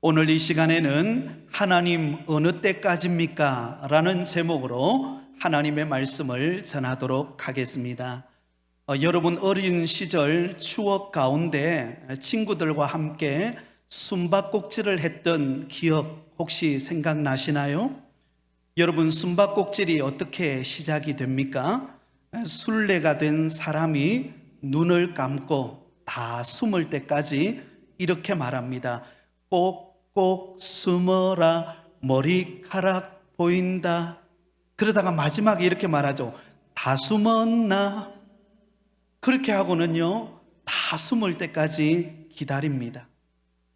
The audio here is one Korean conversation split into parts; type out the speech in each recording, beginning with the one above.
오늘 이 시간에는 하나님 어느 때까지입니까? 라는 제목으로 하나님의 말씀을 전하도록 하겠습니다. 여러분 어린 시절 추억 가운데 친구들과 함께 숨바꼭질을 했던 기억 혹시 생각나시나요? 여러분 숨바꼭질이 어떻게 시작이 됩니까? 술래가 된 사람이 눈을 감고 다 숨을 때까지 이렇게 말합니다. 꼭꼭 숨어라 머리카락 보인다. 그러다가 마지막에 이렇게 말하죠. 다 숨었나? 그렇게 하고는요 다 숨을 때까지 기다립니다.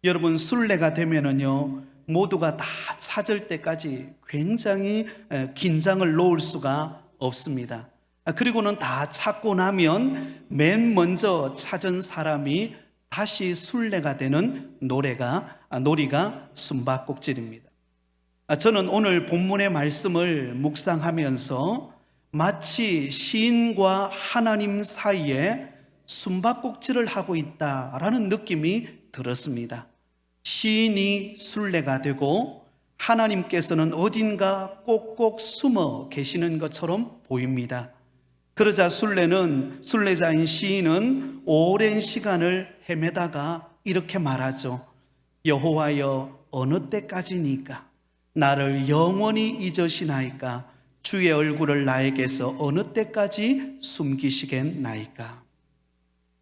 여러분 술래가 되면은요 모두가 다 찾을 때까지 굉장히 긴장을 놓을 수가 없습니다. 그리고는 다 찾고 나면 맨 먼저 찾은 사람이 다시 술래가 되는 놀이가 숨바꼭질입니다. 저는 오늘 본문의 말씀을 묵상하면서 마치 시인과 하나님 사이에 숨바꼭질을 하고 있다라는 느낌이 들었습니다. 시인이 술래가 되고 하나님께서는 어딘가 꼭꼭 숨어 계시는 것처럼 보입니다. 그러자 술래자인 시인은 오랜 시간을 헤매다가 이렇게 말하죠. 여호와여 어느 때까지니까 나를 영원히 잊으시나이까 주의 얼굴을 나에게서 어느 때까지 숨기시겠나이까.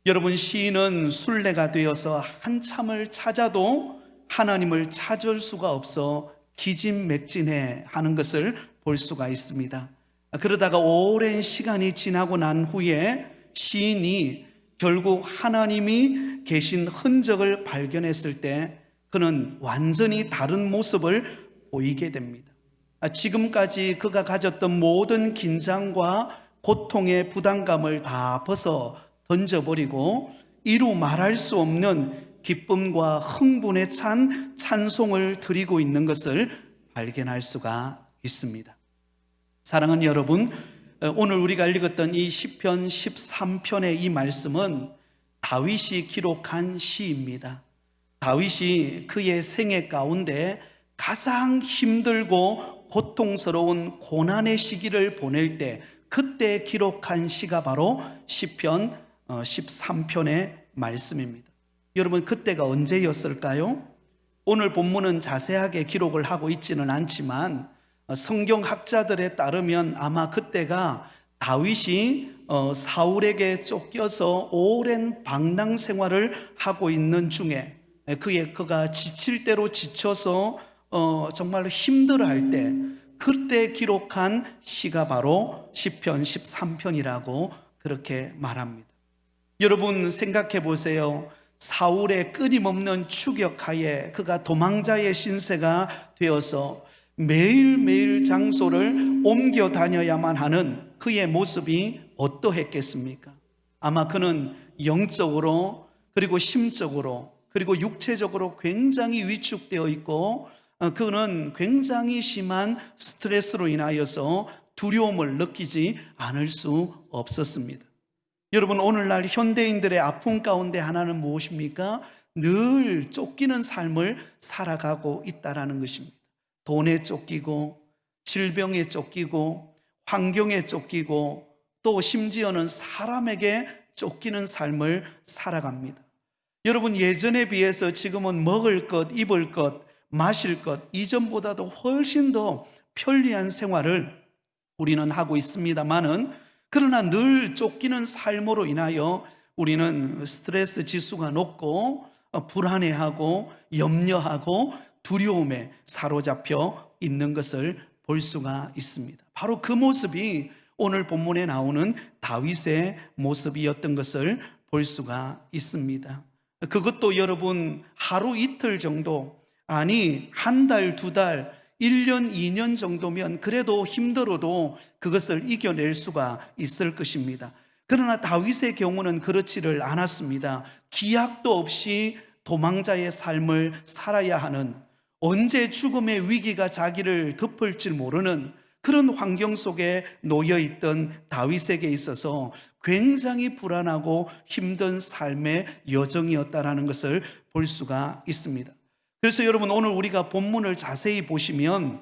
여러분 시인은 술래가 되어서 한참을 찾아도 하나님을 찾을 수가 없어 기진맥진해 하는 것을 볼 수가 있습니다. 그러다가 오랜 시간이 지나고 난 후에 시인이 결국 하나님이 계신 흔적을 발견했을 때 그는 완전히 다른 모습을 보이게 됩니다. 지금까지 그가 가졌던 모든 긴장과 고통의 부담감을 다 벗어 던져버리고 이루 말할 수 없는 기쁨과 흥분에 찬 찬송을 드리고 있는 것을 발견할 수가 있습니다. 사랑하는 여러분, 오늘 우리가 읽었던 이 시편 13편의 이 말씀은 다윗이 기록한 시입니다. 다윗이 그의 생애 가운데 가장 힘들고 고통스러운 고난의 시기를 보낼 때 그때 기록한 시가 바로 시편 13편의 말씀입니다. 여러분 그때가 언제였을까요? 오늘 본문은 자세하게 기록을 하고 있지는 않지만 성경학자들에 따르면 아마 그때가 다윗이 사울에게 쫓겨서 오랜 방랑 생활을 하고 있는 중에 그가 지칠 대로 지쳐서 정말로 힘들어할 때 그때 기록한 시가 바로 시편 13편이라고 그렇게 말합니다. 여러분 생각해 보세요. 사울의 끊임없는 추격하에 그가 도망자의 신세가 되어서 매일매일 장소를 옮겨 다녀야만 하는 그의 모습이 어떠했겠습니까? 아마 그는 영적으로 그리고 심적으로 그리고 육체적으로 굉장히 위축되어 있고 그는 굉장히 심한 스트레스로 인하여서 두려움을 느끼지 않을 수 없었습니다. 여러분 오늘날 현대인들의 아픔 가운데 하나는 무엇입니까? 늘 쫓기는 삶을 살아가고 있다는 것입니다. 돈에 쫓기고 질병에 쫓기고 환경에 쫓기고 또 심지어는 사람에게 쫓기는 삶을 살아갑니다. 여러분 예전에 비해서 지금은 먹을 것, 입을 것, 마실 것 이전보다도 훨씬 더 편리한 생활을 우리는 하고 있습니다만은 그러나 늘 쫓기는 삶으로 인하여 우리는 스트레스 지수가 높고 불안해하고 염려하고 두려움에 사로잡혀 있는 것을 볼 수가 있습니다. 바로 그 모습이 오늘 본문에 나오는 다윗의 모습이었던 것을 볼 수가 있습니다. 그것도 여러분 하루 이틀 정도 아니 한 달, 두 달, 1년, 2년 정도면 그래도 힘들어도 그것을 이겨낼 수가 있을 것입니다. 그러나 다윗의 경우는 그렇지를 않았습니다. 기약도 없이 도망자의 삶을 살아야 하는 언제 죽음의 위기가 자기를 덮을지 모르는 그런 환경 속에 놓여있던 다윗에게 있어서 굉장히 불안하고 힘든 삶의 여정이었다는 것을 볼 수가 있습니다. 그래서 여러분 오늘 우리가 본문을 자세히 보시면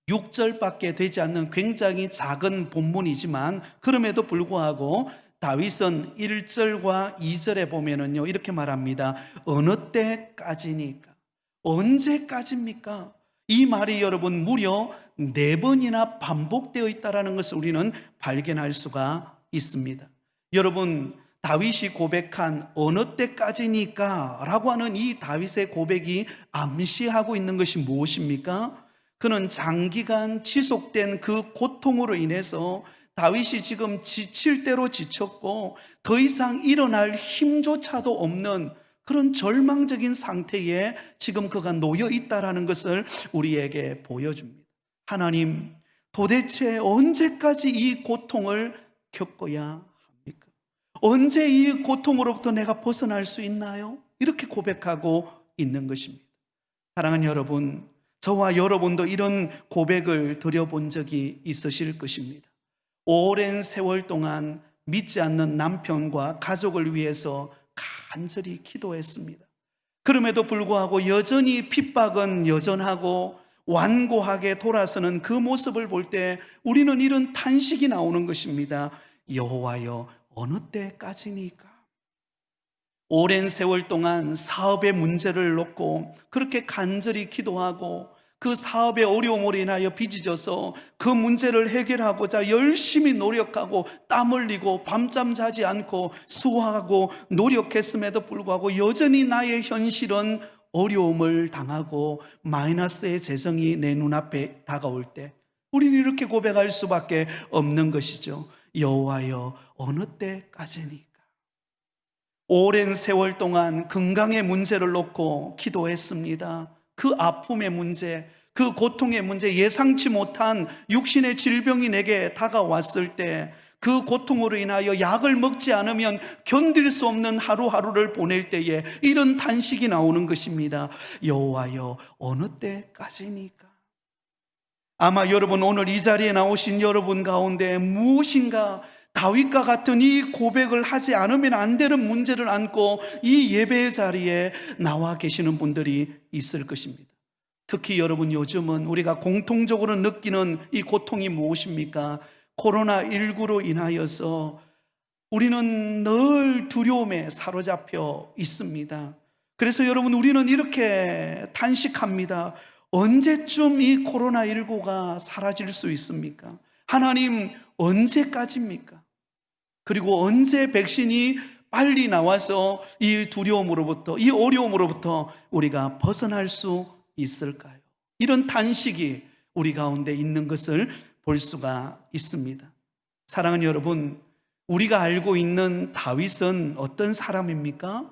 6절밖에 되지 않는 굉장히 작은 본문이지만 그럼에도 불구하고 다윗은 1절과 2절에 보면은요 이렇게 말합니다. 어느 때까지니까? 언제까지입니까? 이 말이 여러분 무려 4번이나 반복되어 있다는 것을 우리는 발견할 수가 있습니다. 여러분 다윗이 고백한 어느 때까지니까 라고 하는 이 다윗의 고백이 암시하고 있는 것이 무엇입니까? 그는 장기간 지속된 그 고통으로 인해서 다윗이 지금 지칠 대로 지쳤고 더 이상 일어날 힘조차도 없는 그런 절망적인 상태에 지금 그가 놓여 있다는 것을 우리에게 보여줍니다. 하나님, 도대체 언제까지 이 고통을 겪어야 합니까? 언제 이 고통으로부터 내가 벗어날 수 있나요? 이렇게 고백하고 있는 것입니다. 사랑하는 여러분, 저와 여러분도 이런 고백을 드려본 적이 있으실 것입니다. 오랜 세월 동안 믿지 않는 남편과 가족을 위해서 간절히 기도했습니다. 그럼에도 불구하고 여전히 핍박은 여전하고 완고하게 돌아서는 그 모습을 볼 때 우리는 이런 탄식이 나오는 것입니다. 여호와여, 어느 때까지니까? 오랜 세월 동안 사업의 문제를 놓고 그렇게 간절히 기도하고 그 사업의 어려움으로 인하여 빚어져서 그 문제를 해결하고자 열심히 노력하고 땀 흘리고 밤잠 자지 않고 수고하고 노력했음에도 불구하고 여전히 나의 현실은 어려움을 당하고 마이너스의 재정이 내 눈앞에 다가올 때 우리는 이렇게 고백할 수밖에 없는 것이죠. 여호와여, 어느 때까지니까? 오랜 세월 동안 건강의 문제를 놓고 기도했습니다. 그 아픔의 문제, 그 고통의 문제, 예상치 못한 육신의 질병이 내게 다가왔을 때 그 고통으로 인하여 약을 먹지 않으면 견딜 수 없는 하루하루를 보낼 때에 이런 탄식이 나오는 것입니다. 여호와여, 어느 때까지니까? 아마 여러분 오늘 이 자리에 나오신 여러분 가운데 무엇인가 다윗과 같은 이 고백을 하지 않으면 안 되는 문제를 안고 이 예배의 자리에 나와 계시는 분들이 있을 것입니다. 특히 여러분 요즘은 우리가 공통적으로 느끼는 이 고통이 무엇입니까? 코로나19로 인하여서 우리는 늘 두려움에 사로잡혀 있습니다. 그래서 여러분 우리는 이렇게 탄식합니다. 언제쯤 이 코로나19가 사라질 수 있습니까? 하나님, 언제까지입니까? 그리고 언제 백신이 빨리 나와서 이 두려움으로부터, 이 어려움으로부터 우리가 벗어날 수 있을까요? 이런 탄식이 우리 가운데 있는 것을 볼 수가 있습니다. 사랑하는 여러분, 우리가 알고 있는 다윗은 어떤 사람입니까?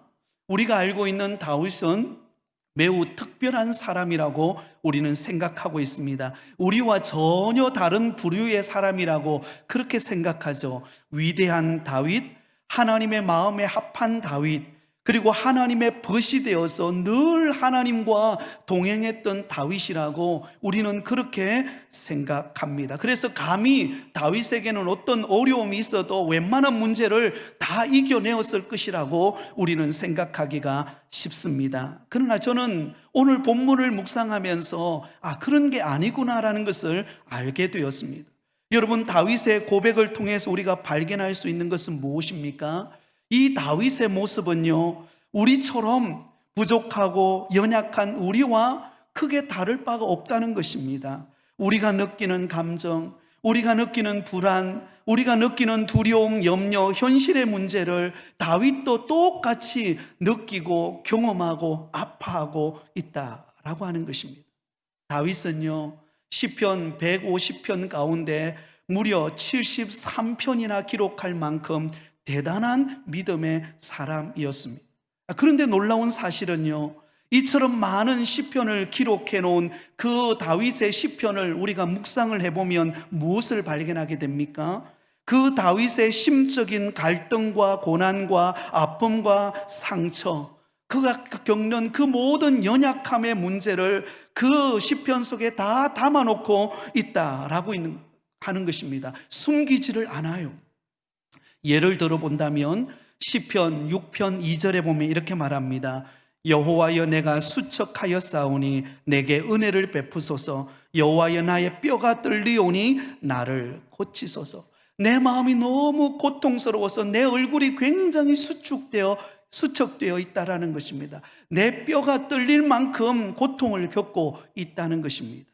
우리가 알고 있는 다윗은 매우 특별한 사람이라고 우리는 생각하고 있습니다. 우리와 전혀 다른 부류의 사람이라고 그렇게 생각하죠. 위대한 다윗, 하나님의 마음에 합한 다윗, 그리고 하나님의 벗이 되어서 늘 하나님과 동행했던 다윗이라고 우리는 그렇게 생각합니다. 그래서 감히 다윗에게는 어떤 어려움이 있어도 웬만한 문제를 다 이겨내었을 것이라고 우리는 생각하기가 쉽습니다. 그러나 저는 오늘 본문을 묵상하면서 그런 게 아니구나라는 것을 알게 되었습니다. 여러분, 다윗의 고백을 통해서 우리가 발견할 수 있는 것은 무엇입니까? 이 다윗의 모습은요, 우리처럼 부족하고 연약한 우리와 크게 다를 바가 없다는 것입니다. 우리가 느끼는 감정, 우리가 느끼는 불안, 우리가 느끼는 두려움, 염려, 현실의 문제를 다윗도 똑같이 느끼고 경험하고 아파하고 있다라고 하는 것입니다. 다윗은요, 시편 150편 가운데 무려 73편이나 기록할 만큼 대단한 믿음의 사람이었습니다. 그런데 놀라운 사실은요, 이처럼 많은 시편을 기록해 놓은 그 다윗의 시편을 우리가 묵상을 해보면 무엇을 발견하게 됩니까? 그 다윗의 심적인 갈등과 고난과 아픔과 상처, 그가 겪는 그 모든 연약함의 문제를 그 시편 속에 다 담아놓고 있다라고 하는 것입니다. 숨기지를 않아요. 예를 들어 본다면 시편 6편 2절에 보면 이렇게 말합니다. 여호와여 내가 수척하였사오니 내게 은혜를 베푸소서. 여호와여 나의 뼈가 떨리오니 나를 고치소서. 내 마음이 너무 고통스러워서 내 얼굴이 굉장히 수척되어 있다라는 것입니다. 내 뼈가 떨릴 만큼 고통을 겪고 있다는 것입니다.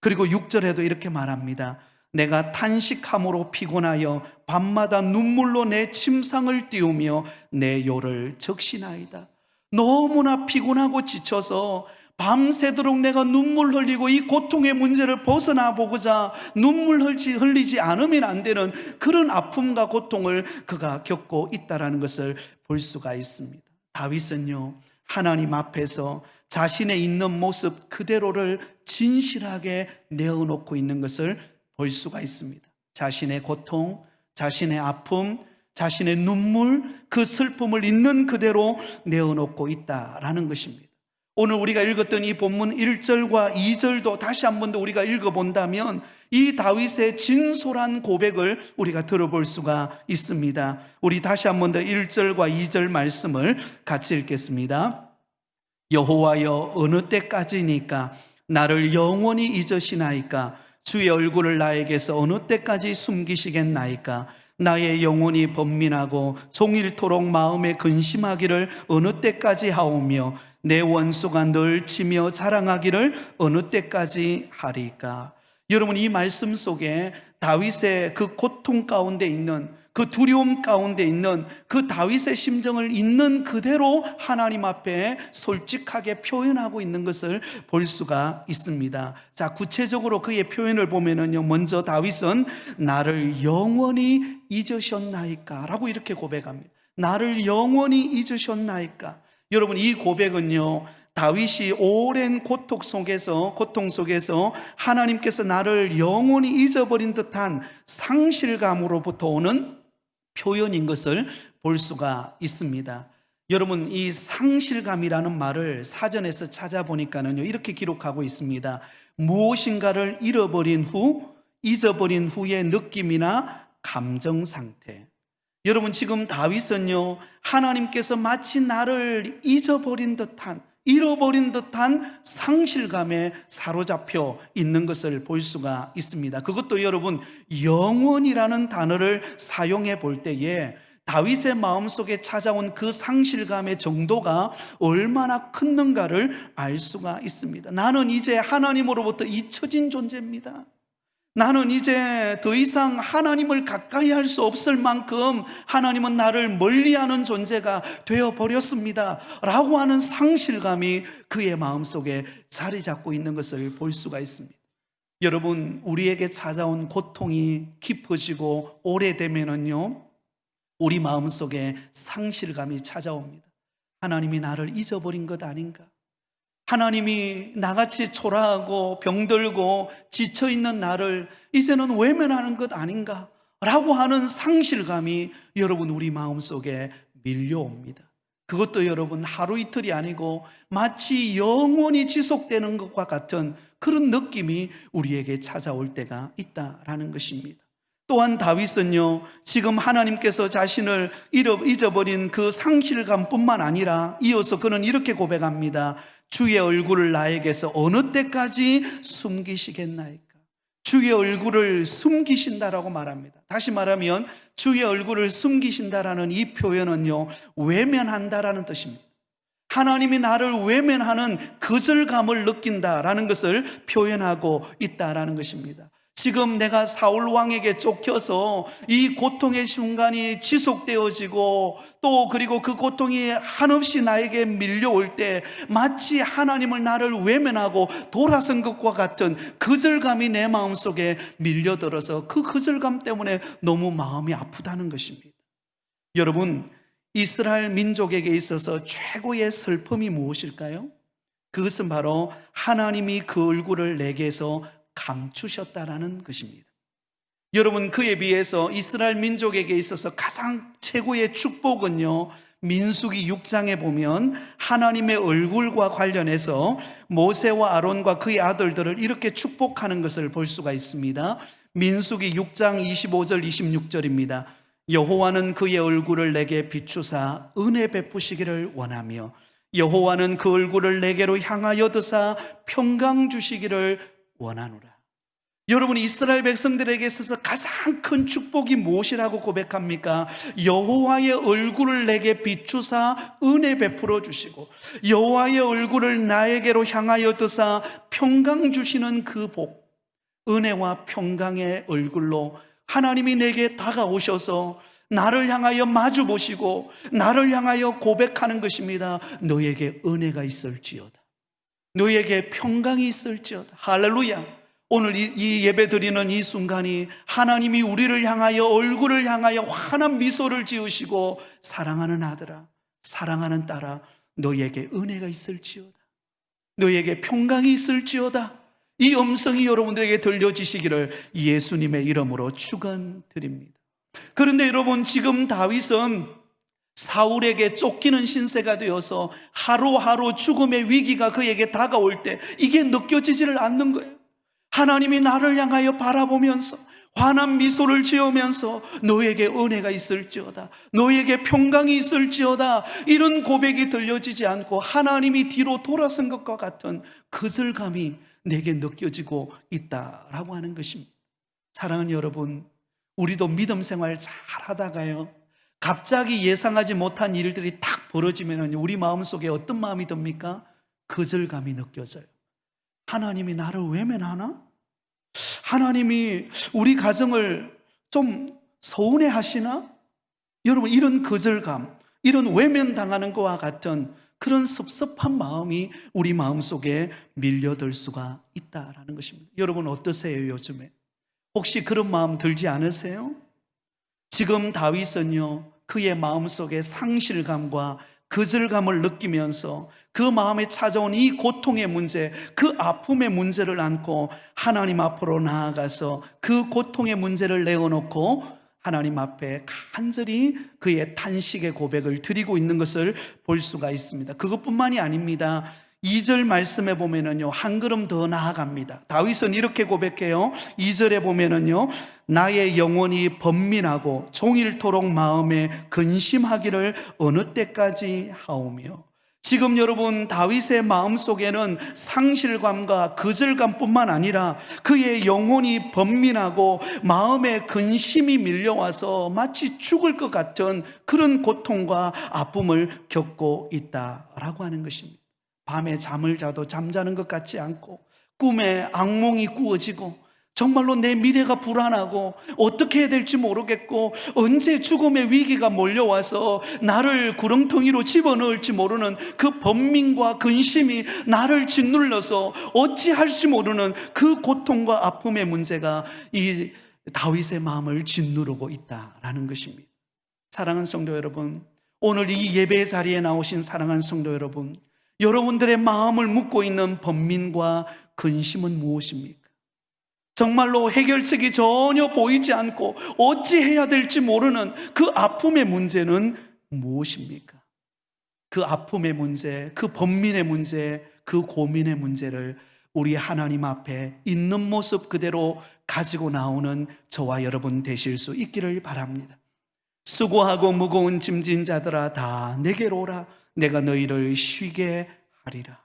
그리고 6절에도 이렇게 말합니다. 내가 탄식함으로 피곤하여 밤마다 눈물로 내 침상을 띄우며 내 요를 적시나이다. 너무나 피곤하고 지쳐서 밤새도록 내가 눈물 흘리고 이 고통의 문제를 벗어나 보고자 눈물 흘리지 않으면 안 되는 그런 아픔과 고통을 그가 겪고 있다는 것을 볼 수가 있습니다. 다윗은요, 하나님 앞에서 자신의 있는 모습 그대로를 진실하게 내어놓고 있는 것을 볼 수가 있습니다. 자신의 고통, 자신의 아픔, 자신의 눈물, 그 슬픔을 있는 그대로 내어놓고 있다라는 것입니다. 오늘 우리가 읽었던 이 본문 1절과 2절도 다시 한 번 더 우리가 읽어본다면 이 다윗의 진솔한 고백을 우리가 들어볼 수가 있습니다. 우리 다시 한 번 더 1절과 2절 말씀을 같이 읽겠습니다. 여호와여 어느 때까지니까 나를 영원히 잊으시나이까? 주의 얼굴을 나에게서 어느 때까지 숨기시겠나이까? 나의 영혼이 번민하고 종일토록 마음에 근심하기를 어느 때까지 하오며 내 원수가 늘 치며 자랑하기를 어느 때까지 하리까? 여러분, 이 말씀 속에 다윗의 그 고통 가운데 있는, 그 두려움 가운데 있는 그 다윗의 심정을 있는 그대로 하나님 앞에 솔직하게 표현하고 있는 것을 볼 수가 있습니다. 자, 구체적으로 그의 표현을 보면은요, 먼저 다윗은 나를 영원히 잊으셨나이까? 라고 이렇게 고백합니다. 나를 영원히 잊으셨나이까? 여러분, 이 고백은요, 다윗이 오랜 고통 속에서 하나님께서 나를 영원히 잊어버린 듯한 상실감으로부터 오는 표현인 것을 볼 수가 있습니다. 여러분, 이 상실감이라는 말을 사전에서 찾아보니까는요, 이렇게 기록하고 있습니다. 무엇인가를 잊어버린 후의 느낌이나 감정 상태. 여러분, 지금 다윗은요, 하나님께서 마치 나를 잃어버린 듯한 상실감에 사로잡혀 있는 것을 볼 수가 있습니다. 그것도 여러분, 영원이라는 단어를 사용해 볼 때에 다윗의 마음속에 찾아온 그 상실감의 정도가 얼마나 컸는가를 알 수가 있습니다. 나는 이제 하나님으로부터 잊혀진 존재입니다. 나는 이제 더 이상 하나님을 가까이 할 수 없을 만큼 하나님은 나를 멀리하는 존재가 되어버렸습니다 라고 하는 상실감이 그의 마음속에 자리 잡고 있는 것을 볼 수가 있습니다. 여러분, 우리에게 찾아온 고통이 깊어지고 오래되면은요, 우리 마음속에 상실감이 찾아옵니다. 하나님이 나를 잊어버린 것 아닌가? 하나님이 나같이 초라하고 병들고 지쳐있는 나를 이제는 외면하는 것 아닌가? 라고 하는 상실감이 여러분 우리 마음속에 밀려옵니다. 그것도 여러분 하루 이틀이 아니고 마치 영원히 지속되는 것과 같은 그런 느낌이 우리에게 찾아올 때가 있다라는 것입니다. 또한 다윗은요, 지금 하나님께서 자신을 잊어버린 그 상실감뿐만 아니라 이어서 그는 이렇게 고백합니다. 주의 얼굴을 나에게서 어느 때까지 숨기시겠나이까? 주의 얼굴을 숨기신다라고 말합니다. 다시 말하면 주의 얼굴을 숨기신다라는 이 표현은요, 외면한다라는 뜻입니다. 하나님이 나를 외면하는 거절감을 느낀다라는 것을 표현하고 있다라는 것입니다. 지금 내가 사울 왕에게 쫓겨서 이 고통의 순간이 지속되어지고 또 그리고 그 고통이 한없이 나에게 밀려올 때 마치 하나님을 나를 외면하고 돌아선 것과 같은 거절감이 내 마음속에 밀려들어서 그 거절감 때문에 너무 마음이 아프다는 것입니다. 여러분, 이스라엘 민족에게 있어서 최고의 슬픔이 무엇일까요? 그것은 바로 하나님이 그 얼굴을 내게서 감추셨다라는 것입니다. 여러분, 그에 비해서 이스라엘 민족에게 있어서 가장 최고의 축복은요, 민수기 6장에 보면 하나님의 얼굴과 관련해서 모세와 아론과 그의 아들들을 이렇게 축복하는 것을 볼 수가 있습니다. 민수기 6장 25절 26절입니다. 여호와는 그의 얼굴을 내게 비추사 은혜 베푸시기를 원하며 여호와는 그 얼굴을 내게로 향하여 드사 평강 주시기를 원하노라. 여러분, 이스라엘 백성들에게 있어서 가장 큰 축복이 무엇이라고 고백합니까? 여호와의 얼굴을 내게 비추사 은혜 베풀어 주시고 여호와의 얼굴을 나에게로 향하여 드사 평강 주시는 그 복, 은혜와 평강의 얼굴로 하나님이 내게 다가오셔서 나를 향하여 마주 보시고 나를 향하여 고백하는 것입니다. 너에게 은혜가 있을지어다, 너에게 평강이 있을지어다. 할렐루야. 오늘 이 예배 드리는 이 순간이 하나님이 우리를 향하여 얼굴을 향하여 환한 미소를 지으시고 사랑하는 아들아, 사랑하는 딸아, 너에게 은혜가 있을지어다, 너에게 평강이 있을지어다, 이 음성이 여러분들에게 들려지시기를 예수님의 이름으로 축원드립니다. 그런데 여러분, 지금 다윗은 사울에게 쫓기는 신세가 되어서 하루하루 죽음의 위기가 그에게 다가올 때 이게 느껴지지를 않는 거예요. 하나님이 나를 향하여 바라보면서 환한 미소를 지으면서 너에게 은혜가 있을지어다, 너에게 평강이 있을지어다, 이런 고백이 들려지지 않고 하나님이 뒤로 돌아선 것과 같은 거절감이 내게 느껴지고 있다라고 하는 것입니다. 사랑하는 여러분, 우리도 믿음 생활 잘 하다가요, 갑자기 예상하지 못한 일들이 탁 벌어지면 우리 마음속에 어떤 마음이 듭니까? 거절감이 느껴져요. 하나님이 나를 외면하나? 하나님이 우리 가정을 좀 서운해 하시나? 여러분, 이런 거절감, 이런 외면당하는 것과 같은 그런 섭섭한 마음이 우리 마음속에 밀려들 수가 있다라는 것입니다. 여러분 어떠세요? 요즘에 혹시 그런 마음 들지 않으세요? 지금 다윗은요, 그의 마음속에 상실감과 거절감을 느끼면서 그 마음에 찾아온 이 고통의 문제, 그 아픔의 문제를 안고 하나님 앞으로 나아가서 그 고통의 문제를 내어놓고 하나님 앞에 간절히 그의 탄식의 고백을 드리고 있는 것을 볼 수가 있습니다. 그것뿐만이 아닙니다. 2절 말씀에 보면은요, 한 걸음 더 나아갑니다. 다윗은 이렇게 고백해요. 2절에 보면은요, 나의 영혼이 번민하고 종일토록 마음에 근심하기를 어느 때까지 하오며. 지금 여러분, 다윗의 마음속에는 상실감과 거절감뿐만 아니라 그의 영혼이 번민하고 마음에 근심이 밀려와서 마치 죽을 것 같은 그런 고통과 아픔을 겪고 있다라고 하는 것입니다. 밤에 잠을 자도 잠자는 것 같지 않고 꿈에 악몽이 꾸어지고 정말로 내 미래가 불안하고 어떻게 해야 될지 모르겠고 언제 죽음의 위기가 몰려와서 나를 구렁텅이로 집어넣을지 모르는 그 번민과 근심이 나를 짓눌러서 어찌할지 모르는 그 고통과 아픔의 문제가 이 다윗의 마음을 짓누르고 있다라는 것입니다. 사랑하는 성도 여러분, 오늘 이 예배 자리에 나오신 사랑하는 성도 여러분, 여러분들의 마음을 묻고 있는 번민과 근심은 무엇입니까? 정말로 해결책이 전혀 보이지 않고 어찌해야 될지 모르는 그 아픔의 문제는 무엇입니까? 그 아픔의 문제, 그 번민의 문제, 그 고민의 문제를 우리 하나님 앞에 있는 모습 그대로 가지고 나오는 저와 여러분 되실 수 있기를 바랍니다. 수고하고 무거운 짐진 자들아 다 내게로 오라, 내가 너희를 쉬게 하리라.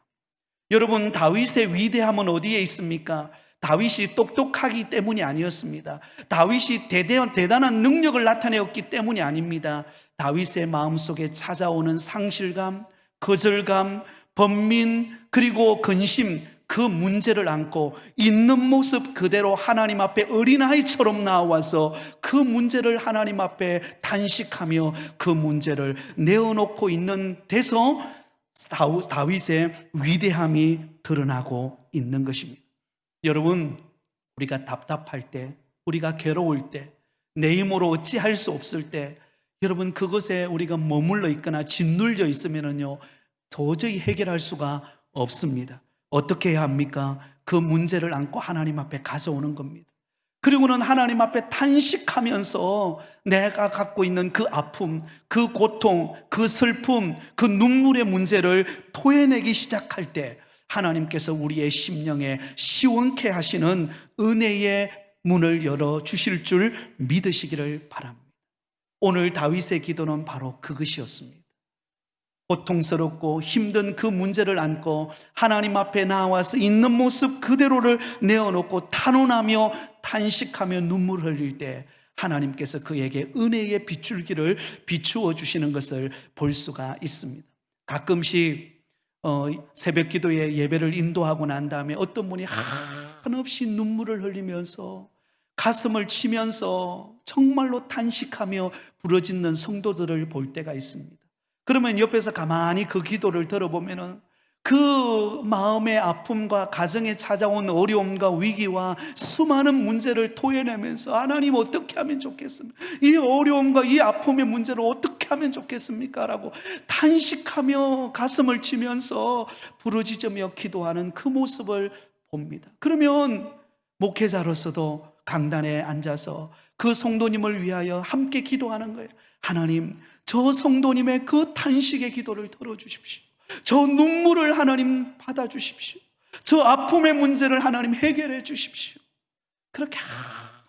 여러분, 다윗의 위대함은 어디에 있습니까? 다윗이 똑똑하기 때문이 아니었습니다. 다윗이 대단한 능력을 나타내었기 때문이 아닙니다. 다윗의 마음속에 찾아오는 상실감, 거절감, 번민, 그리고 근심, 그 문제를 안고 있는 모습 그대로 하나님 앞에 어린아이처럼 나와서 그 문제를 하나님 앞에 탄식하며 그 문제를 내어놓고 있는 데서 다윗의 위대함이 드러나고 있는 것입니다. 여러분, 우리가 답답할 때, 우리가 괴로울 때, 내 힘으로 어찌할 수 없을 때, 여러분 그것에 우리가 머물러 있거나 짓눌려 있으면요, 도저히 해결할 수가 없습니다. 어떻게 해야 합니까? 그 문제를 안고 하나님 앞에 가져오는 겁니다. 그리고는 하나님 앞에 탄식하면서 내가 갖고 있는 그 아픔, 그 고통, 그 슬픔, 그 눈물의 문제를 토해내기 시작할 때 하나님께서 우리의 심령에 시원케 하시는 은혜의 문을 열어주실 줄 믿으시기를 바랍니다. 오늘 다윗의 기도는 바로 그것이었습니다. 고통스럽고 힘든 그 문제를 안고 하나님 앞에 나와서 있는 모습 그대로를 내어놓고 탄원하며 탄식하며 눈물 흘릴 때 하나님께서 그에게 은혜의 빗줄기를 비추어 주시는 것을 볼 수가 있습니다. 가끔씩 새벽 기도에 예배를 인도하고 난 다음에 어떤 분이 한없이 눈물을 흘리면서 가슴을 치면서 정말로 탄식하며 부르짖는 성도들을 볼 때가 있습니다. 그러면 옆에서 가만히 그 기도를 들어보면은 그 마음의 아픔과 가정에 찾아온 어려움과 위기와 수많은 문제를 토해내면서 하나님 어떻게 하면 좋겠습니까? 이 어려움과 이 아픔의 문제를 어떻게 하면 좋겠습니까? 라고 탄식하며 가슴을 치면서 부르짖으며 기도하는 그 모습을 봅니다. 그러면 목회자로서도 강단에 앉아서 그 성도님을 위하여 함께 기도하는 거예요. 하나님, 저 성도님의 그 탄식의 기도를 들어주십시오. 저 눈물을 하나님 받아주십시오. 저 아픔의 문제를 하나님 해결해 주십시오. 그렇게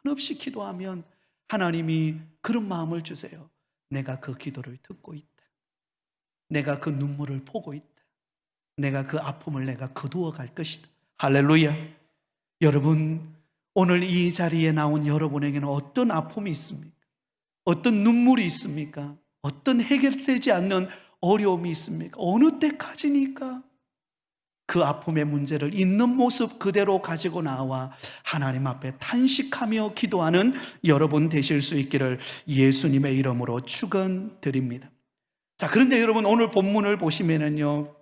한없이 기도하면 하나님이 그런 마음을 주세요. 내가 그 기도를 듣고 있다. 내가 그 눈물을 보고 있다. 내가 그 아픔을 내가 거두어 갈 것이다. 할렐루야. 여러분, 오늘 이 자리에 나온 여러분에게는 어떤 아픔이 있습니까? 어떤 눈물이 있습니까? 어떤 해결되지 않는 어려움이 있습니까? 어느 때까지니까 그 아픔의 문제를 있는 모습 그대로 가지고 나와 하나님 앞에 탄식하며 기도하는 여러분 되실 수 있기를 예수님의 이름으로 축원드립니다. 자, 그런데 여러분 오늘 본문을 보시면은요,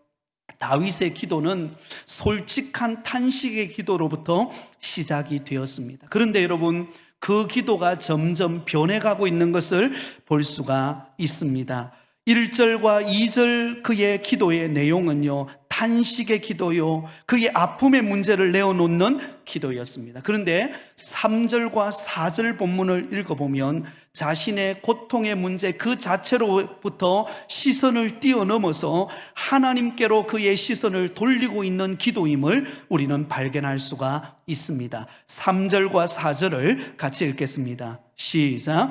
다윗의 기도는 솔직한 탄식의 기도로부터 시작이 되었습니다. 그런데 여러분, 그 기도가 점점 변해가고 있는 것을 볼 수가 있습니다. 1절과 2절 그의 기도의 내용은요, 탄식의 기도요, 그의 아픔의 문제를 내어놓는 기도였습니다. 그런데 3절과 4절 본문을 읽어보면 자신의 고통의 문제 그 자체로부터 시선을 뛰어넘어서 하나님께로 그의 시선을 돌리고 있는 기도임을 우리는 발견할 수가 있습니다. 3절과 4절을 같이 읽겠습니다. 시작.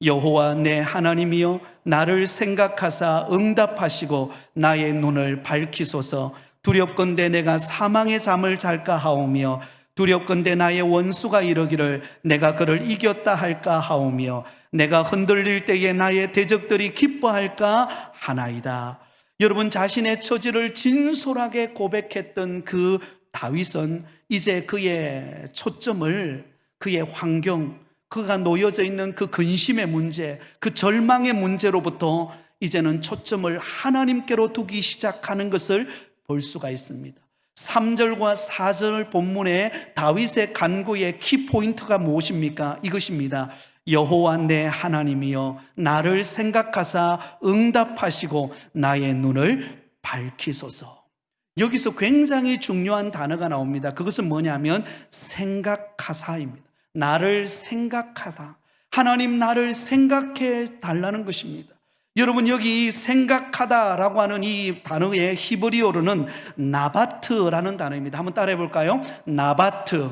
여호와 내 하나님이여, 나를 생각하사 응답하시고 나의 눈을 밝히소서. 두렵건대 내가 사망의 잠을 잘까 하오며 두렵건대 나의 원수가 이르기를 내가 그를 이겼다 할까 하오며 내가 흔들릴 때에 나의 대적들이 기뻐할까 하나이다. 여러분, 자신의 처지를 진솔하게 고백했던 그 다윗은 이제 그의 초점을 그의 환경, 그가 놓여져 있는 그 근심의 문제, 그 절망의 문제로부터 이제는 초점을 하나님께로 두기 시작하는 것을 볼 수가 있습니다. 3절과 4절 본문의 다윗의 간구의 키포인트가 무엇입니까? 이것입니다. 여호와 내 하나님이여, 나를 생각하사 응답하시고 나의 눈을 밝히소서. 여기서 굉장히 중요한 단어가 나옵니다. 그것은 뭐냐면 생각하사입니다. 나를 생각하다. 하나님, 나를 생각해 달라는 것입니다. 여러분, 여기 이 생각하다라고 하는 이 단어의 히브리어로는 나바트라는 단어입니다. 한번 따라해 볼까요? 나바트.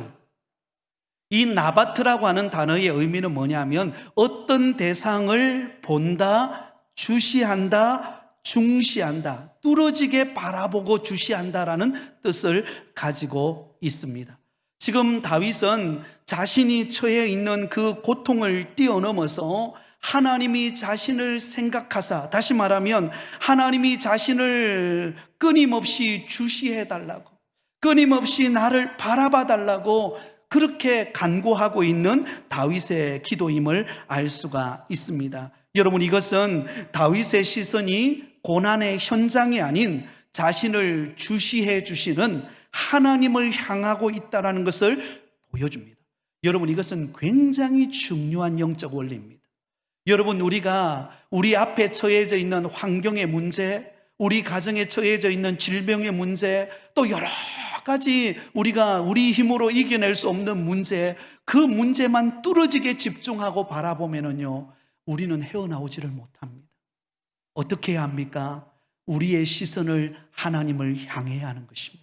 이 나바트라고 하는 단어의 의미는 뭐냐면 어떤 대상을 본다, 주시한다, 중시한다, 뚫어지게 바라보고 주시한다라는 뜻을 가지고 있습니다. 지금 다윗은 자신이 처해 있는 그 고통을 뛰어넘어서 하나님이 자신을 생각하사, 다시 말하면 하나님이 자신을 끊임없이 주시해달라고, 끊임없이 나를 바라봐달라고 그렇게 간구하고 있는 다윗의 기도임을 알 수가 있습니다. 여러분, 이것은 다윗의 시선이 고난의 현장이 아닌 자신을 주시해 주시는 하나님을 향하고 있다는 것을 보여줍니다. 여러분, 이것은 굉장히 중요한 영적 원리입니다. 여러분, 우리가 우리 앞에 처해져 있는 환경의 문제, 우리 가정에 처해져 있는 질병의 문제, 또 여러 가지 우리가 우리 힘으로 이겨낼 수 없는 문제, 그 문제만 뚫어지게 집중하고 바라보면은요, 우리는 헤어나오지를 못합니다. 어떻게 해야 합니까? 우리의 시선을 하나님을 향해야 하는 것입니다.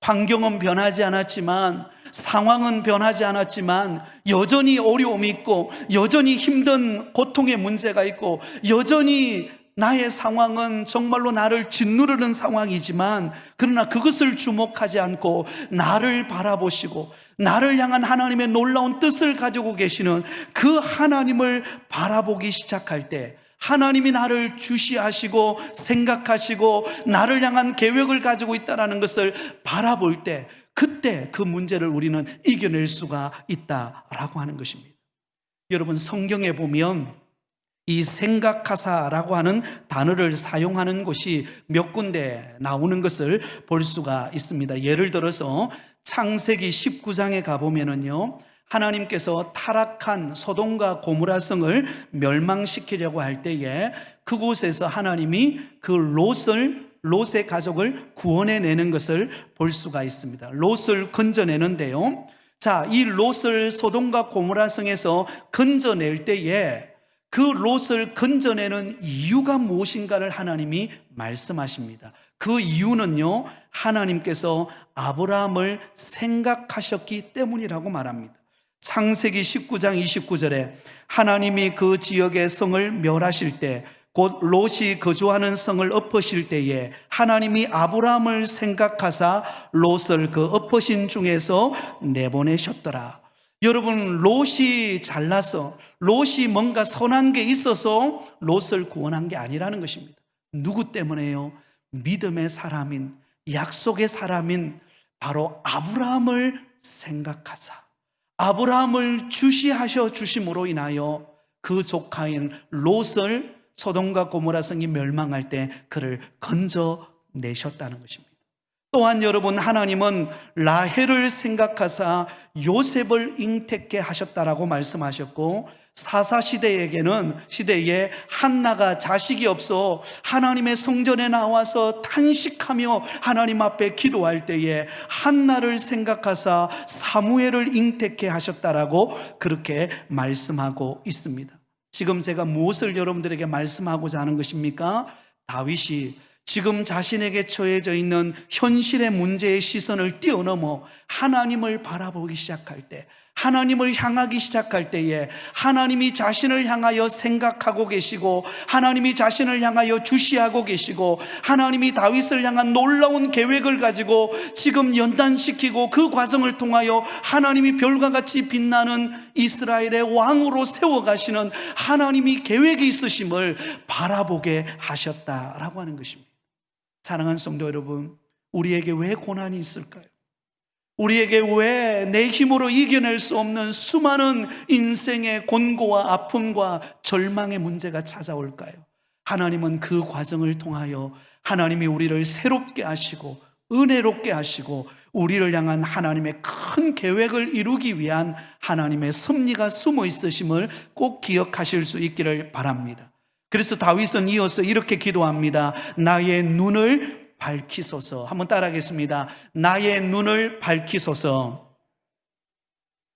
환경은 변하지 않았지만, 상황은 변하지 않았지만 여전히 어려움이 있고 여전히 힘든 고통의 문제가 있고 여전히 나의 상황은 정말로 나를 짓누르는 상황이지만 그러나 그것을 주목하지 않고 나를 바라보시고 나를 향한 하나님의 놀라운 뜻을 가지고 계시는 그 하나님을 바라보기 시작할 때, 하나님이 나를 주시하시고 생각하시고 나를 향한 계획을 가지고 있다는 것을 바라볼 때, 그때 그 문제를 우리는 이겨낼 수가 있다라고 하는 것입니다. 여러분, 성경에 보면 이 생각하사라고 하는 단어를 사용하는 곳이 몇 군데 나오는 것을 볼 수가 있습니다. 예를 들어서 창세기 19장에 가보면은요, 하나님께서 타락한 소돔과 고모라 성을 멸망시키려고 할 때에 그곳에서 하나님이 그 롯의 가족을 구원해내는 것을 볼 수가 있습니다. 롯을 건져내는데요, 자, 이 롯을 소돔과 고모라 성에서 건져낼 때에 그 롯을 건져내는 이유가 무엇인가를 하나님이 말씀하십니다. 그 이유는요, 하나님께서 아브라함을 생각하셨기 때문이라고 말합니다. 창세기 19장 29절에 하나님이 그 지역의 성을 멸하실 때, 곧 롯이 거주하는 성을 엎으실 때에 하나님이 아브라함을 생각하사 롯을 그 엎으신 중에서 내보내셨더라. 여러분, 롯이 잘나서, 롯이 뭔가 선한 게 있어서 롯을 구원한 게 아니라는 것입니다. 누구 때문에요? 믿음의 사람인, 약속의 사람인 바로 아브라함을 생각하사 아브라함을 주시하셔 주심으로 인하여 그 조카인 롯을 소돔과 고모라 성이 멸망할 때 그를 건져내셨다는 것입니다. 또한 여러분, 하나님은 라헬을 생각하사 요셉을 잉태케 하셨다라고 말씀하셨고, 사사시대에 한나가 자식이 없어 하나님의 성전에 나와서 탄식하며 하나님 앞에 기도할 때에 한나를 생각하사 사무엘을 잉태케 하셨다라고 그렇게 말씀하고 있습니다. 지금 제가 무엇을 여러분들에게 말씀하고자 하는 것입니까? 다윗이 지금 자신에게 처해져 있는 현실의 문제의 시선을 뛰어넘어 하나님을 바라보기 시작할 때, 하나님을 향하기 시작할 때에 하나님이 자신을 향하여 생각하고 계시고 하나님이 자신을 향하여 주시하고 계시고 하나님이 다윗을 향한 놀라운 계획을 가지고 지금 연단시키고 그 과정을 통하여 하나님이 별과 같이 빛나는 이스라엘의 왕으로 세워가시는 하나님이 계획이 있으심을 바라보게 하셨다라고 하는 것입니다. 사랑하는 성도 여러분, 우리에게 왜 고난이 있을까요? 우리에게 왜 내 힘으로 이겨낼 수 없는 수많은 인생의 곤고와 아픔과 절망의 문제가 찾아올까요? 하나님은 그 과정을 통하여 하나님이 우리를 새롭게 하시고 은혜롭게 하시고 우리를 향한 하나님의 큰 계획을 이루기 위한 하나님의 섭리가 숨어 있으심을 꼭 기억하실 수 있기를 바랍니다. 그래서 다윗은 이어서 이렇게 기도합니다. 나의 눈을 밝히소서. 한번 따라하겠습니다. 나의 눈을 밝히소서.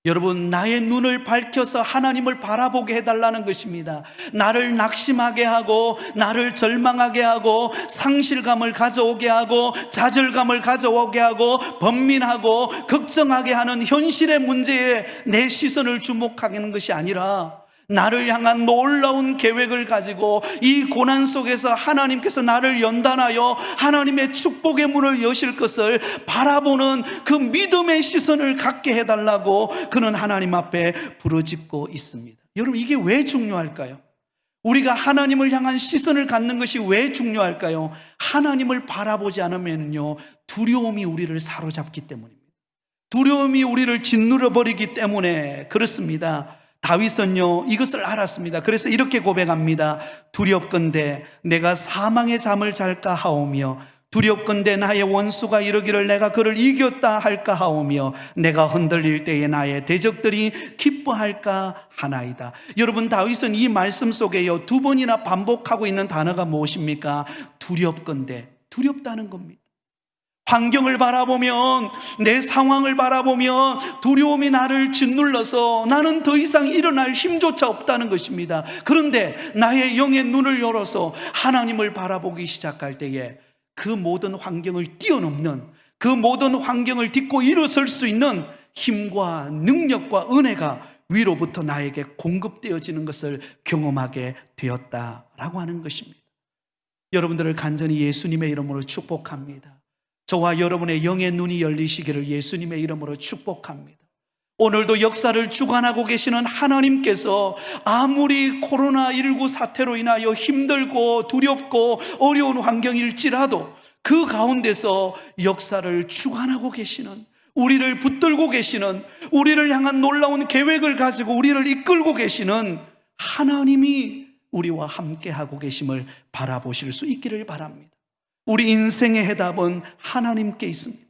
여러분, 나의 눈을 밝혀서 하나님을 바라보게 해달라는 것입니다. 나를 낙심하게 하고 나를 절망하게 하고 상실감을 가져오게 하고 좌절감을 가져오게 하고 번민하고 걱정하게 하는 현실의 문제에 내 시선을 주목하는 것이 아니라 나를 향한 놀라운 계획을 가지고 이 고난 속에서 하나님께서 나를 연단하여 하나님의 축복의 문을 여실 것을 바라보는 그 믿음의 시선을 갖게 해달라고 그는 하나님 앞에 부르짖고 있습니다. 여러분, 이게 왜 중요할까요? 우리가 하나님을 향한 시선을 갖는 것이 왜 중요할까요? 하나님을 바라보지 않으면요, 두려움이 우리를 사로잡기 때문입니다. 두려움이 우리를 짓누려버리기 때문에 그렇습니다. 다윗은요, 이것을 알았습니다. 그래서 이렇게 고백합니다. 두렵건대 내가 사망의 잠을 잘까 하오며 두렵건대 나의 원수가 이르기를 내가 그를 이겼다 할까 하오며 내가 흔들릴 때에 나의 대적들이 기뻐할까 하나이다. 여러분, 다윗은 이 말씀 속에요, 두 번이나 반복하고 있는 단어가 무엇입니까? 두렵건대, 두렵다는 겁니다. 환경을 바라보면, 내 상황을 바라보면 두려움이 나를 짓눌러서 나는 더 이상 일어날 힘조차 없다는 것입니다. 그런데 나의 영의 눈을 열어서 하나님을 바라보기 시작할 때에 그 모든 환경을 뛰어넘는, 그 모든 환경을 딛고 일어설 수 있는 힘과 능력과 은혜가 위로부터 나에게 공급되어지는 것을 경험하게 되었다라고 하는 것입니다. 여러분들을 간절히 예수님의 이름으로 축복합니다. 저와 여러분의 영의 눈이 열리시기를 예수님의 이름으로 축복합니다. 오늘도 역사를 주관하고 계시는 하나님께서 아무리 코로나19 사태로 인하여 힘들고 두렵고 어려운 환경일지라도 그 가운데서 역사를 주관하고 계시는, 우리를 붙들고 계시는, 우리를 향한 놀라운 계획을 가지고 우리를 이끌고 계시는 하나님이 우리와 함께하고 계심을 바라보실 수 있기를 바랍니다. 우리 인생의 해답은 하나님께 있습니다.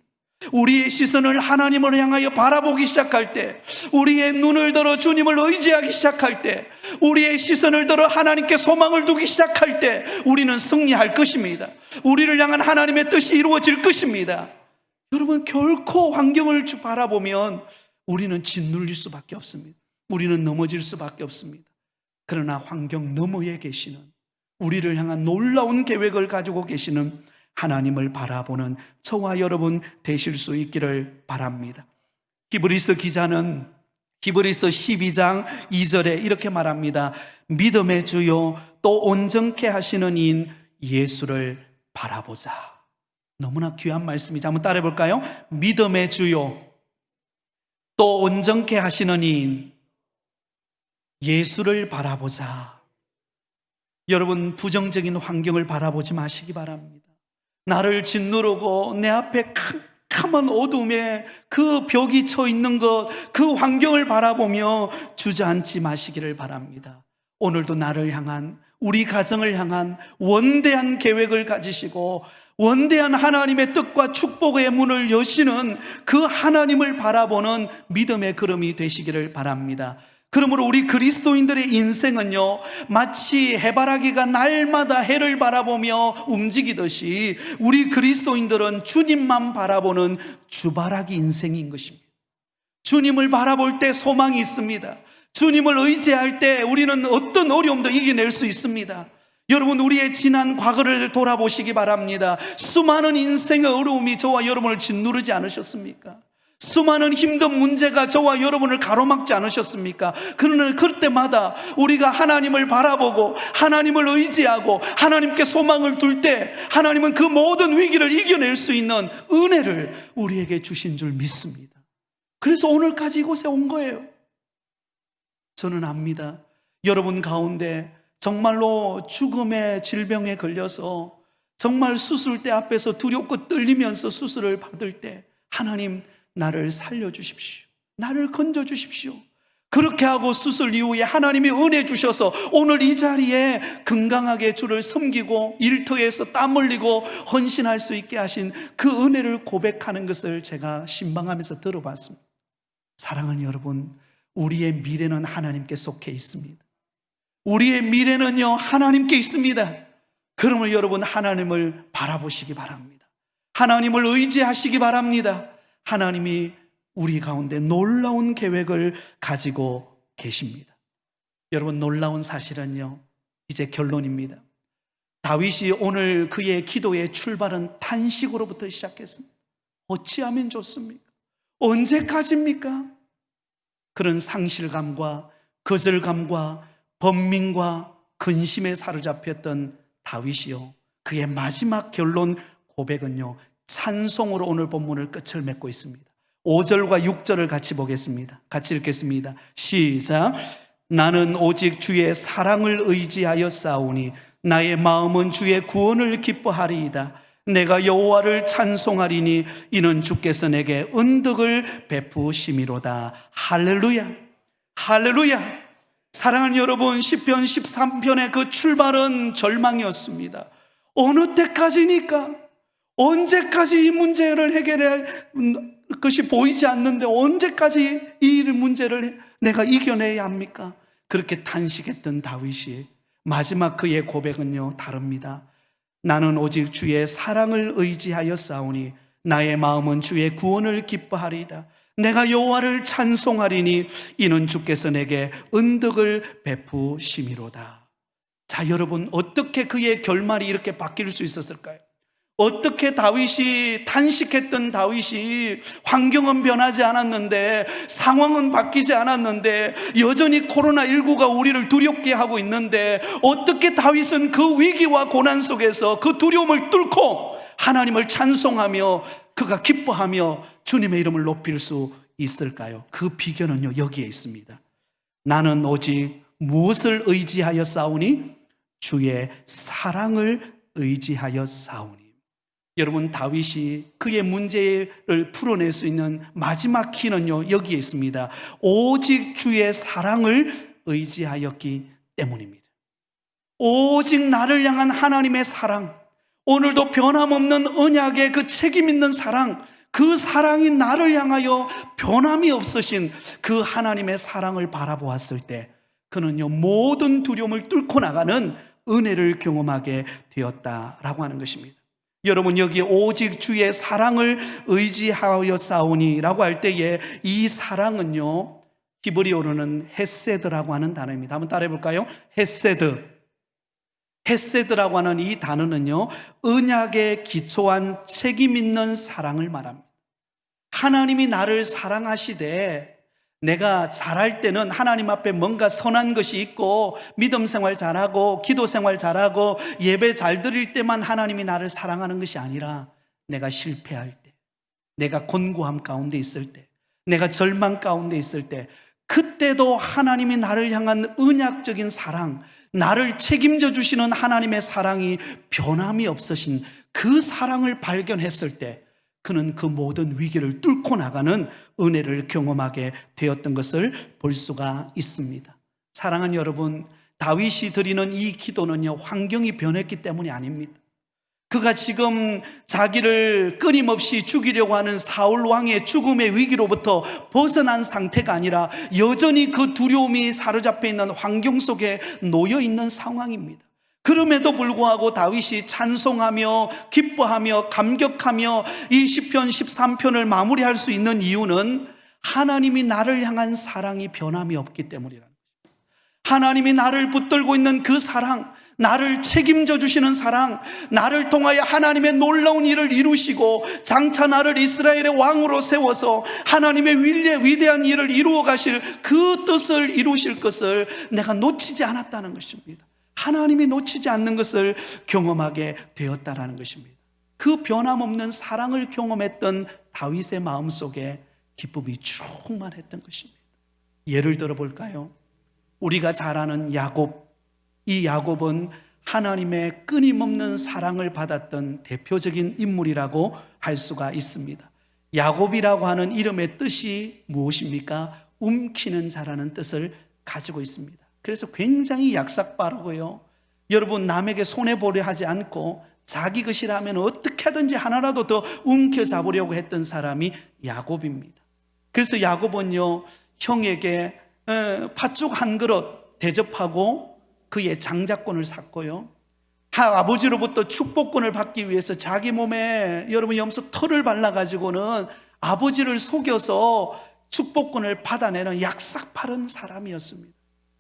우리의 시선을 하나님을 향하여 바라보기 시작할 때, 우리의 눈을 들어 주님을 의지하기 시작할 때, 우리의 시선을 들어 하나님께 소망을 두기 시작할 때 우리는 승리할 것입니다. 우리를 향한 하나님의 뜻이 이루어질 것입니다. 여러분, 결코 환경을 바라보면 우리는 짓눌릴 수밖에 없습니다. 우리는 넘어질 수밖에 없습니다. 그러나 환경 너머에 계시는, 우리를 향한 놀라운 계획을 가지고 계시는 하나님을 바라보는 저와 여러분 되실 수 있기를 바랍니다. 히브리서 기자는 히브리서 12장 2절에 이렇게 말합니다. 믿음의 주요 또 온전케 하시는 이인 예수를 바라보자. 너무나 귀한 말씀이죠. 한번 따라해 볼까요? 믿음의 주요 또 온전케 하시는 이인 예수를 바라보자. 여러분, 부정적인 환경을 바라보지 마시기 바랍니다. 나를 짓누르고 내 앞에 캄캄한 어둠에 그 벽이 쳐 있는 것, 그 환경을 바라보며 주저앉지 마시기를 바랍니다. 오늘도 나를 향한, 우리 가정을 향한 원대한 계획을 가지시고 원대한 하나님의 뜻과 축복의 문을 여시는 그 하나님을 바라보는 믿음의 걸음이 되시기를 바랍니다. 그러므로 우리 그리스도인들의 인생은요, 마치 해바라기가 날마다 해를 바라보며 움직이듯이 우리 그리스도인들은 주님만 바라보는 주바라기 인생인 것입니다. 주님을 바라볼 때 소망이 있습니다. 주님을 의지할 때 우리는 어떤 어려움도 이겨낼 수 있습니다. 여러분, 우리의 지난 과거를 돌아보시기 바랍니다. 수많은 인생의 어려움이 저와 여러분을 짓누르지 않으셨습니까? 수많은 힘든 문제가 저와 여러분을 가로막지 않으셨습니까? 그러나 그때마다 우리가 하나님을 바라보고 하나님을 의지하고 하나님께 소망을 둘 때 하나님은 그 모든 위기를 이겨낼 수 있는 은혜를 우리에게 주신 줄 믿습니다. 그래서 오늘까지 이곳에 온 거예요. 저는 압니다. 여러분 가운데 정말로 죽음의 질병에 걸려서 정말 수술대 앞에서 두렵고 떨리면서 수술을 받을 때 하나님, 나를 살려주십시오. 나를 건져주십시오. 그렇게 하고 수술 이후에 하나님이 은혜 주셔서 오늘 이 자리에 건강하게 주를 섬기고 일터에서 땀 흘리고 헌신할 수 있게 하신 그 은혜를 고백하는 것을 제가 신방하면서 들어봤습니다. 사랑하는 여러분, 우리의 미래는 하나님께 속해 있습니다. 우리의 미래는요, 하나님께 있습니다. 그러면 여러분, 하나님을 바라보시기 바랍니다. 하나님을 의지하시기 바랍니다. 하나님이 우리 가운데 놀라운 계획을 가지고 계십니다. 여러분, 놀라운 사실은요, 이제 결론입니다. 다윗이 오늘 그의 기도의 출발은 탄식으로부터 시작했습니다. 어찌하면 좋습니까? 언제까지입니까? 그런 상실감과 거절감과 번민과 근심에 사로잡혔던 다윗이요, 그의 마지막 결론 고백은요, 찬송으로 오늘 본문을 끝을 맺고 있습니다. 5절과 6절을 같이 보겠습니다. 같이 읽겠습니다. 시작. 나는 오직 주의 사랑을 의지하여 싸우니 나의 마음은 주의 구원을 기뻐하리이다. 내가 여호와를 찬송하리니 이는 주께서 내게 은덕을 베푸심이로다. 할렐루야, 할렐루야. 사랑하는 여러분, 시편 13편의 그 출발은 절망이었습니다. 어느 때까지니까? 언제까지 이 문제를 해결할 것이 보이지 않는데 언제까지 이 문제를 내가 이겨내야 합니까? 그렇게 탄식했던 다윗이 마지막 그의 고백은요, 다릅니다. 나는 오직 주의 사랑을 의지하여 싸우니 나의 마음은 주의 구원을 기뻐하리이다. 내가 여호와를 찬송하리니 이는 주께서 내게 은덕을 베푸심이로다. 자, 여러분, 어떻게 그의 결말이 이렇게 바뀔 수 있었을까요? 어떻게 다윗이 탄식했던 다윗이 환경은 변하지 않았는데, 상황은 바뀌지 않았는데, 여전히 코로나19가 우리를 두렵게 하고 있는데, 어떻게 다윗은 그 위기와 고난 속에서 그 두려움을 뚫고 하나님을 찬송하며 그가 기뻐하며 주님의 이름을 높일 수 있을까요? 그 비결은요, 여기에 있습니다. 나는 오직 무엇을 의지하여 싸우니? 주의 사랑을 의지하여 싸우니. 여러분, 다윗이 그의 문제를 풀어낼 수 있는 마지막 키는요, 여기에 있습니다. 오직 주의 사랑을 의지하였기 때문입니다. 오직 나를 향한 하나님의 사랑, 오늘도 변함없는 언약의 그 책임 있는 사랑, 그 사랑이 나를 향하여 변함이 없으신 그 하나님의 사랑을 바라보았을 때 그는요, 모든 두려움을 뚫고 나가는 은혜를 경험하게 되었다라고 하는 것입니다. 여러분, 여기 오직 주의 사랑을 의지하여 싸우니라고 할 때에 이 사랑은요, 히브리어로는 헤세드라고 하는 단어입니다. 한번 따라해 볼까요? 헤세드. 헤세드라고 하는 이 단어는요, 언약에 기초한 책임 있는 사랑을 말합니다. 하나님이 나를 사랑하시되 내가 잘할 때는 하나님 앞에 뭔가 선한 것이 있고 믿음 생활 잘하고 기도 생활 잘하고 예배 잘 드릴 때만 하나님이 나를 사랑하는 것이 아니라, 내가 실패할 때, 내가 곤고함 가운데 있을 때, 내가 절망 가운데 있을 때, 그때도 하나님이 나를 향한 언약적인 사랑, 나를 책임져 주시는 하나님의 사랑이 변함이 없으신 그 사랑을 발견했을 때 그는 그 모든 위기를 뚫고 나가는 은혜를 경험하게 되었던 것을 볼 수가 있습니다. 사랑하는 여러분, 다윗이 드리는 이 기도는요, 환경이 변했기 때문이 아닙니다. 그가 지금 자기를 끊임없이 죽이려고 하는 사울 왕의 죽음의 위기로부터 벗어난 상태가 아니라 여전히 그 두려움이 사로잡혀 있는 환경 속에 놓여 있는 상황입니다. 그럼에도 불구하고 다윗이 찬송하며 기뻐하며 감격하며 이 시편 13편을 마무리할 수 있는 이유는 하나님이 나를 향한 사랑이 변함이 없기 때문이라는 것입니다. 하나님이 나를 붙들고 있는 그 사랑, 나를 책임져 주시는 사랑, 나를 통하여 하나님의 놀라운 일을 이루시고 장차 나를 이스라엘의 왕으로 세워서 하나님의 위대한 일을 이루어 가실 그 뜻을 이루실 것을 내가 놓치지 않았다는 것입니다. 하나님이 놓치지 않는 것을 경험하게 되었다는 것입니다. 그 변함없는 사랑을 경험했던 다윗의 마음속에 기쁨이 충만했던 것입니다. 예를 들어 볼까요? 우리가 잘 아는 야곱, 이 야곱은 하나님의 끊임없는 사랑을 받았던 대표적인 인물이라고 할 수가 있습니다. 야곱이라고 하는 이름의 뜻이 무엇입니까? 움키는 자라는 뜻을 가지고 있습니다. 그래서 굉장히 약삭빠르고요, 여러분, 남에게 손해보려 하지 않고 자기 것이라면 어떻게 하든지 하나라도 더 움켜잡으려고 했던 사람이 야곱입니다. 그래서 야곱은요, 형에게 팥죽 한 그릇 대접하고 그의 장자권을 샀고요, 아버지로부터 축복권을 받기 위해서 자기 몸에 여러분 염소 털을 발라가지고는 아버지를 속여서 축복권을 받아내는 약삭빠른 사람이었습니다.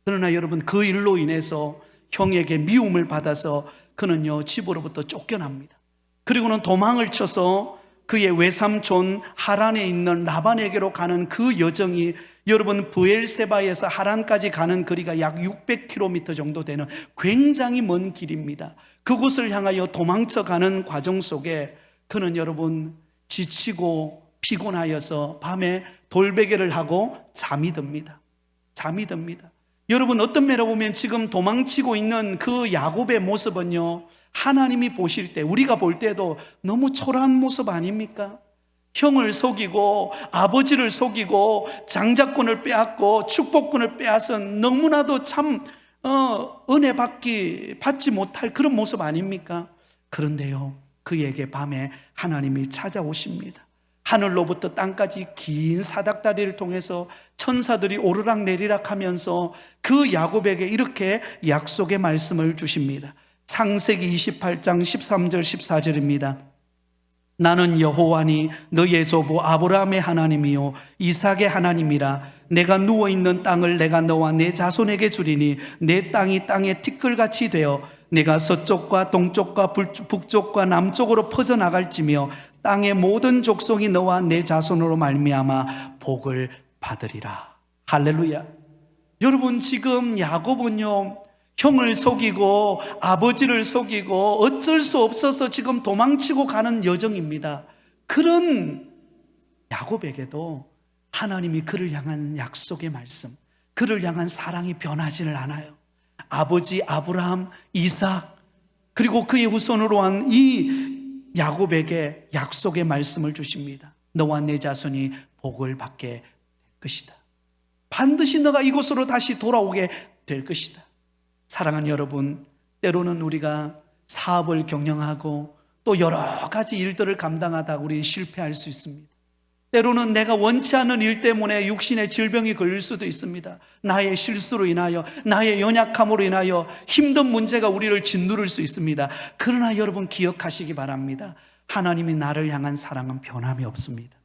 그러나 여러분, 그 일로 인해서 형에게 미움을 받아서 그는요, 집으로부터 쫓겨납니다. 그리고는 도망을 쳐서 그의 외삼촌 하란에 있는 라반에게로 가는 그 여정이 여러분, 브엘세바에서 하란까지 가는 거리가 약 600km 정도 되는 굉장히 먼 길입니다. 그곳을 향하여 도망쳐가는 과정 속에 그는 여러분, 지치고 피곤하여서 밤에 돌베개를 하고 잠이 듭니다. 여러분, 어떤 면으로 보면 지금 도망치고 있는 그 야곱의 모습은요, 하나님이 보실 때, 우리가 볼 때도 너무 초라한 모습 아닙니까? 형을 속이고 아버지를 속이고 장자권을 빼앗고 축복권을 빼앗은 너무나도 참 은혜 받지 못할 그런 모습 아닙니까? 그런데요, 그에게 밤에 하나님이 찾아오십니다. 하늘로부터 땅까지 긴 사닥다리를 통해서 천사들이 오르락 내리락 하면서 그 야곱에게 이렇게 약속의 말씀을 주십니다. 창세기 28장 13절 14절입니다. 나는 여호와니 너의 조부 아브라함의 하나님이요 이삭의 하나님이라. 내가 누워있는 땅을 내가 너와 내 자손에게 주리니 내 땅이 땅의 티끌같이 되어 내가 서쪽과 동쪽과 북쪽과 남쪽으로 퍼져나갈지며 땅의 모든 족속이 너와 내 자손으로 말미암아 복을 받으리라. 할렐루야. 여러분, 지금 야곱은요, 형을 속이고 아버지를 속이고 어쩔 수 없어서 지금 도망치고 가는 여정입니다. 그런 야곱에게도 하나님이 그를 향한 약속의 말씀, 그를 향한 사랑이 변하지를 않아요. 아버지 아브라함, 이삭, 그리고 그의 후손으로 한 이 야곱에게 약속의 말씀을 주십니다. 너와 내 자손이 복을 받게 될 것이다. 반드시 너가 이곳으로 다시 돌아오게 될 것이다. 사랑하는 여러분, 때로는 우리가 사업을 경영하고 또 여러 가지 일들을 감당하다 우리 실패할 수 있습니다. 때로는 내가 원치 않는 일 때문에 육신의 질병이 걸릴 수도 있습니다. 나의 실수로 인하여, 나의 연약함으로 인하여 힘든 문제가 우리를 짓누를 수 있습니다. 그러나 여러분 기억하시기 바랍니다. 하나님이 나를 향한 사랑은 변함이 없습니다.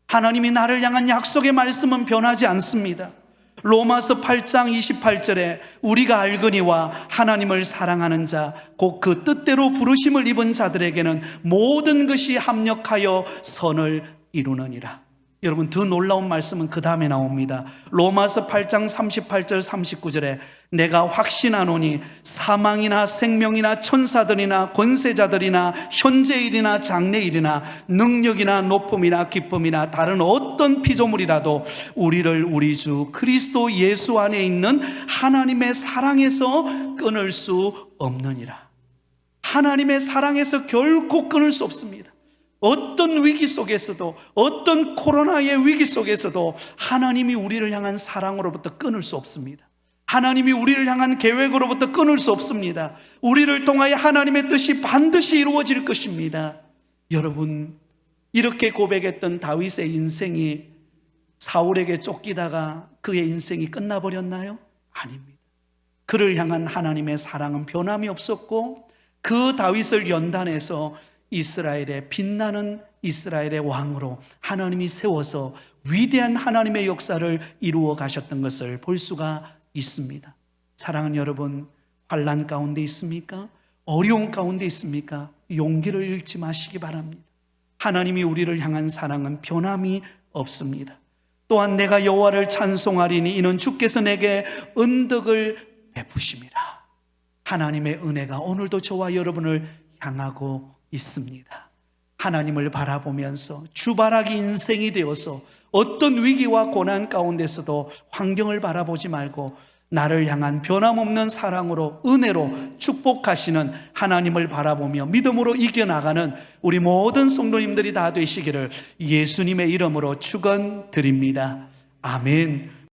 하나님이 나를 향한 약속의 말씀은 변하지 않습니다. 로마서 8장 28절에 우리가 알거니와 하나님을 사랑하는 자 곧 그 뜻대로 부르심을 입은 자들에게는 모든 것이 합력하여 선을 이루느니라. 여러분, 더 놀라운 말씀은 그 다음에 나옵니다. 로마서 8장 38절 39절에 내가 확신하노니 사망이나 생명이나 천사들이나 권세자들이나 현재일이나 장래일이나 능력이나 높음이나 기쁨이나 다른 어떤 피조물이라도 우리를 우리 주 그리스도 예수 안에 있는 하나님의 사랑에서 끊을 수 없느니라. 하나님의 사랑에서 결코 끊을 수 없습니다. 어떤 위기 속에서도, 어떤 코로나의 위기 속에서도 하나님이 우리를 향한 사랑으로부터 끊을 수 없습니다. 하나님이 우리를 향한 계획으로부터 끊을 수 없습니다. 우리를 통하여 하나님의 뜻이 반드시 이루어질 것입니다. 여러분, 이렇게 고백했던 다윗의 인생이 사울에게 쫓기다가 그의 인생이 끝나버렸나요? 아닙니다. 그를 향한 하나님의 사랑은 변함이 없었고 그 다윗을 연단해서 이스라엘의 빛나는 이스라엘의 왕으로 하나님이 세워서 위대한 하나님의 역사를 이루어 가셨던 것을 볼 수가 있습니다. 사랑하는 여러분, 환난 가운데 있습니까? 어려운 가운데 있습니까? 용기를 잃지 마시기 바랍니다. 하나님이 우리를 향한 사랑은 변함이 없습니다. 또한 내가 여호와를 찬송하리니 이는 주께서 내게 은덕을 베푸심이라. 하나님의 은혜가 오늘도 저와 여러분을 향하고 있습니다. 하나님을 바라보면서 주바라기 인생이 되어서 어떤 위기와 고난 가운데서도 환경을 바라보지 말고 나를 향한 변함없는 사랑으로 은혜로 축복하시는 하나님을 바라보며 믿음으로 이겨나가는 우리 모든 성도님들이 다 되시기를 예수님의 이름으로 축원드립니다. 아멘.